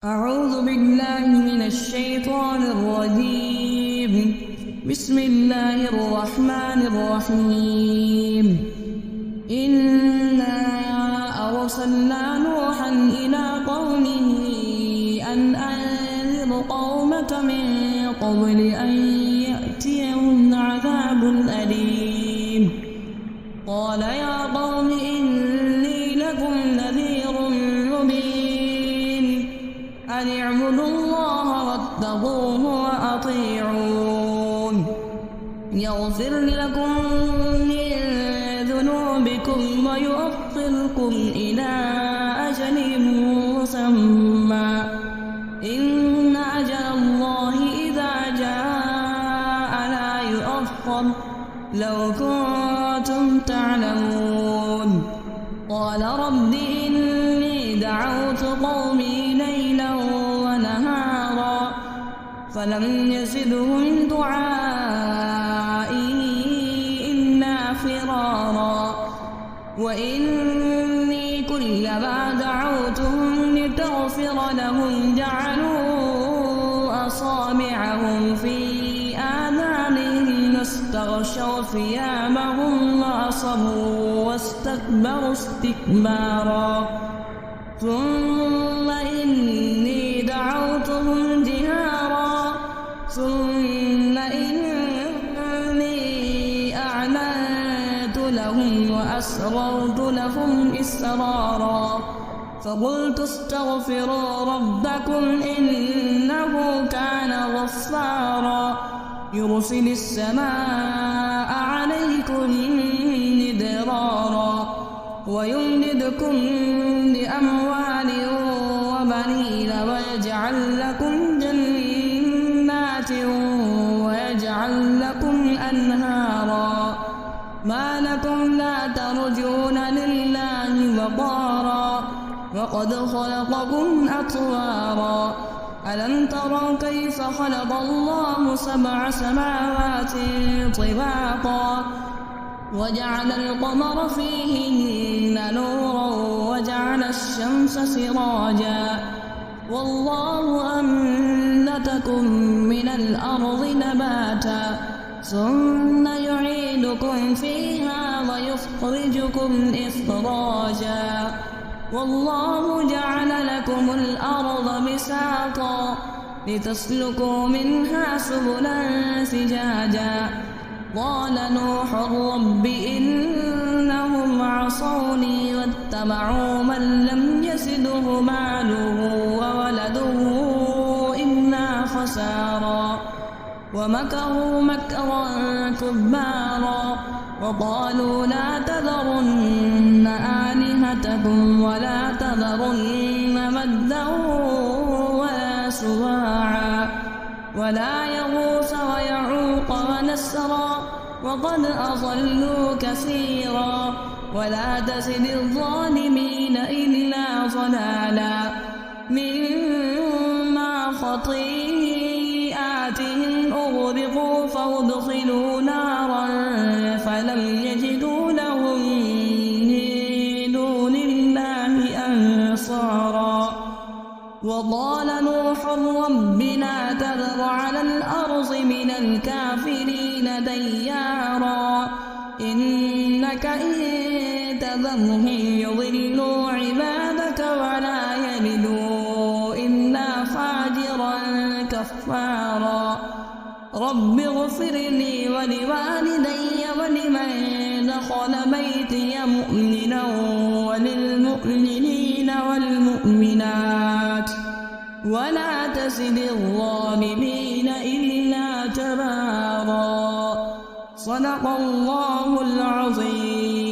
أعوذ بالله من الشيطان الرجيم. بسم الله الرحمن الرحيم. إنا أرسلنا نوحا إلى قومه أن أنذر قومك من قبل أن يأتيهم عذاب أليم. قال يا قوم إني لكم نذير مبين أن اعبدوا الله واتقوه وأطيعون يغفر لكم من ذنوبكم ويؤخركم إلى أجل مسمى إن أجل الله إذا جاء لا يؤخر لو كنتم تعلمون. قال رب إني دعوت قومي ليلا ونهارا فلم يزدهم دعائي إلا فرارا وإني كلما دعوتهم لتغفر لهم جعلوا أصابعهم في آذانهم واستغشوا ثيابهم وأصروا واستكبروا استكبارا ثم إني دعوتهم جهارا ثم إني أعلنت لهم وأسررت لهم إسرارا فقلت استغفروا ربكم إنه كان غفارا يرسل السماء عليكم مدرارا ويمددكم بأموال وبنين ويجعل لكم جنات ويجعل لكم أنهارا ما لكم لا ترجون لله وقارا وقد خلقكم أطوارا ألم تروا كيف خلق الله 7 سماوات طباقا وجعل القمر فيهن نورا وجعل الشمس سراجا والله أنبتكم من الأرض نباتا ثم يعيدكم فيها ويخرجكم إخراجا والله جعل لكم الأرض بساطا لتسلكوا منها سبلا فجاجا قال نوح رب إنهم عصوني واتبعوا من لم يزده ماله وولده إلا خسارا ومكروا مكرا كبارا وقالوا لا تذرن آلهتكم ولا تذرن مدا ولا سواعا ولا يغوث ويعوق ونسرا وقد أضلوا كثيرا ولا تزد الظالمين إلا ضلالا مما خطيئاتهم أغرقوا فأدخلوا نارا فلم يجدوا لهم من دون الله أنصارا وقال نوح رب لا تذر على الأرض من الكافرين ديارا إنك إن تذرهم يضلوا عبادك ولا يلدوا إلا فاجرا كفارا رب اغفر لي ولوالدي ولمن دخل بيتي مؤمنا وللمؤمنين والمؤمنات ولا تزد الظالمين إلا تبارا صدق الله العظيم.